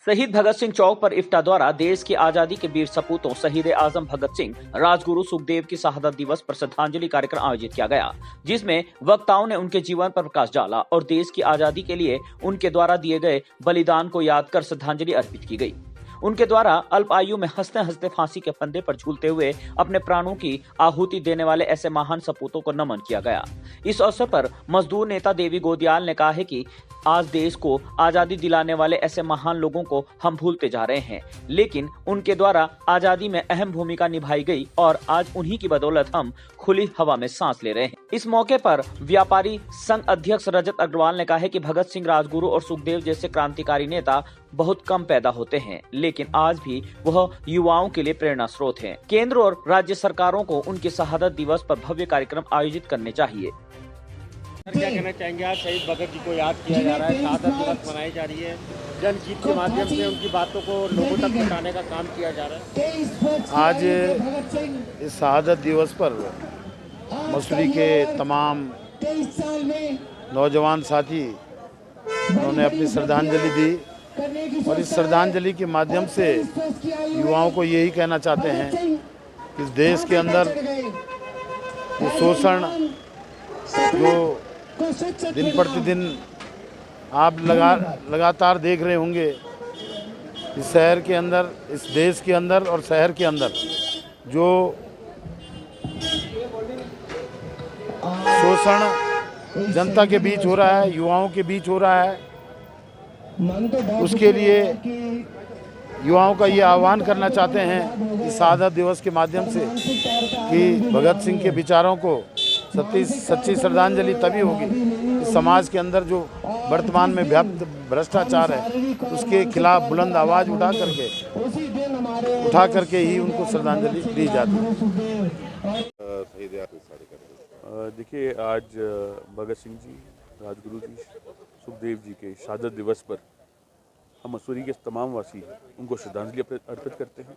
शहीद भगत सिंह चौक पर इफ्ता द्वारा देश की आजादी के वीर सपूतों शहीद आजम भगत सिंह, राजगुरु सुखदेव की शहादत दिवस पर श्रद्धांजलि कार्यक्रम आयोजित किया गया, जिसमें वक्ताओं ने उनके जीवन पर प्रकाश डाला और देश की आजादी के लिए उनके द्वारा दिए गए बलिदान को याद कर श्रद्धांजलि अर्पित की गई। उनके द्वारा अल्प आयु में हंसते हंसते फांसी के फंदे पर झूलते हुए अपने प्राणों की आहुति देने वाले ऐसे महान सपूतों को नमन किया गया। इस अवसर पर मजदूर नेता देवी गोदियाल ने कहा है कि आज देश को आजादी दिलाने वाले ऐसे महान लोगों को हम भूलते जा रहे हैं, लेकिन उनके द्वारा आजादी में अहम भूमिका निभाई गई और आज उन्हीं की बदौलत हम खुली हवा में सांस ले रहे हैं। इस मौके पर व्यापारी संघ अध्यक्ष रजत अग्रवाल ने कहा है कि भगत सिंह, राजगुरु और सुखदेव जैसे क्रांतिकारी नेता बहुत कम पैदा होते हैं, लेकिन आज भी वह युवाओं के लिए प्रेरणा स्रोत हैं। केंद्र और राज्य सरकारों को उनकी शहादत दिवस पर भव्य कार्यक्रम आयोजित करने चाहिए। क्या कहना चाहेंगे? आज शहीद भगत जी को याद किया जा रहा है, शहादत दिवस मनाई जा रही है, जनगीत के माध्यम से उनकी बातों को लोगों तक पहुंचाने का काम किया जा रहा है। आज इस शहादत दिवस पर मसूरी के तमाम नौजवान साथी उन्होंने अपनी श्रद्धांजलि दी और इस श्रद्धांजलि के माध्यम से युवाओं को यही कहना चाहते हैं कि इस देश के अंदर जो शोषण जो दिन प्रतिदिन आप लगातार देख रहे होंगे, इस शहर के अंदर, इस देश के अंदर और शहर के अंदर जो शोषण जनता के बीच हो रहा है, युवाओं के बीच हो रहा है, उसके लिए युवाओं का ये आह्वान करना चाहते हैं इस शहादत दिवस के माध्यम से कि भगत सिंह के विचारों को सच्ची श्रद्धांजलि तभी होगी इस समाज के अंदर जो वर्तमान में व्याप्त भ्रष्टाचार है उसके खिलाफ बुलंद आवाज़ उठा करके ही उनको श्रद्धांजलि दी जाती है। देखिए, आज भगत सिंह जी, राजगुरु जी, सुखदेव जी के शहादत दिवस पर हम मसूरी के तमाम वासी उनको श्रद्धांजलि अर्पित करते हैं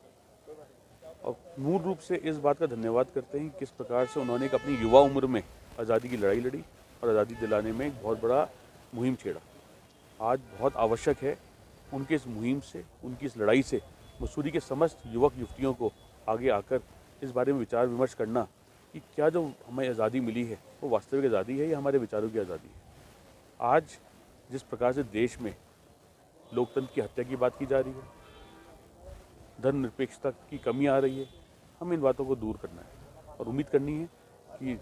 और मूल रूप से इस बात का धन्यवाद करते हैं किस प्रकार से उन्होंने एक अपनी युवा उम्र में आज़ादी की लड़ाई लड़ी और आज़ादी दिलाने में एक बहुत बड़ा मुहिम छेड़ा। आज बहुत आवश्यक है उनके इस मुहिम से, उनकी इस लड़ाई से मसूरी के समस्त युवक युवतियों को आगे आकर इस बारे में विचार विमर्श करना कि क्या जो हमें आज़ादी मिली है वो वास्तविक आज़ादी है या हमारे विचारों की आज़ादी है। आज जिस प्रकार से देश में लोकतंत्र की हत्या की बात की जा रही है, धर्मनिरपेक्षता की कमी आ रही है, हमें इन बातों को दूर करना है और उम्मीद करनी है कि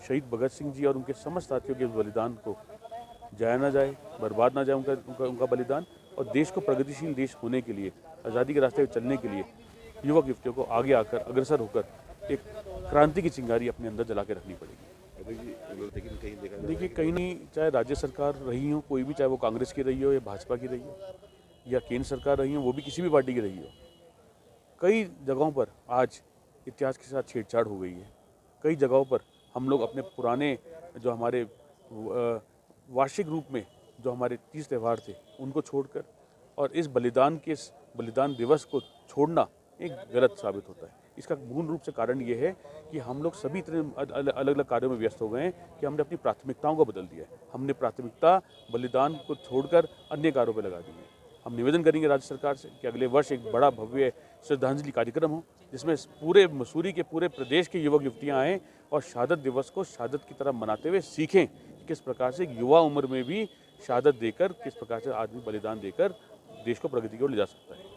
शहीद भगत सिंह जी और उनके समस्त साथियों के बलिदान को जाया ना जाए, बर्बाद ना जाए उनका बलिदान, और देश को प्रगतिशील देश होने के लिए, आज़ादी के रास्ते पर चलने के लिए युवक युवतियों को आगे आकर अग्रसर होकर एक क्रांति की चिंगारी अपने अंदर जला के रखनी पड़ेगी। देखिए, कहीं नहीं, चाहे राज्य सरकार रही हो कोई भी, चाहे वो कांग्रेस की रही हो या भाजपा की रही हो या केंद्र सरकार रही हो, वो भी किसी भी पार्टी की रही हो, कई जगहों पर आज इतिहास के साथ छेड़छाड़ हो गई है। कई जगहों पर हम लोग अपने पुराने जो हमारे वार्षिक रूप में जो हमारे 30 त्यौहार थे उनको छोड़कर और इस बलिदान दिवस को छोड़ना एक गलत साबित होता है। इसका मूल रूप से कारण ये है कि हम लोग सभी इतने अलग अलग कार्यों में व्यस्त हो गए हैं कि हमने अपनी प्राथमिकताओं को बदल दिया है। हमने प्राथमिकता बलिदान को छोड़कर अन्य कार्यों पर लगा दी है। हम निवेदन करेंगे राज्य सरकार से कि अगले वर्ष एक बड़ा भव्य श्रद्धांजलि कार्यक्रम हो जिसमें पूरे मसूरी के पूरे प्रदेश के युवक युवतियाँ आएँ और शहादत दिवस को शहादत की तरह मनाते हुए सीखें कि किस प्रकार से युवा उम्र में भी शहादत देकर किस प्रकार से आदमी बलिदान देकर देश को प्रगति की ओर ले जा सकता है।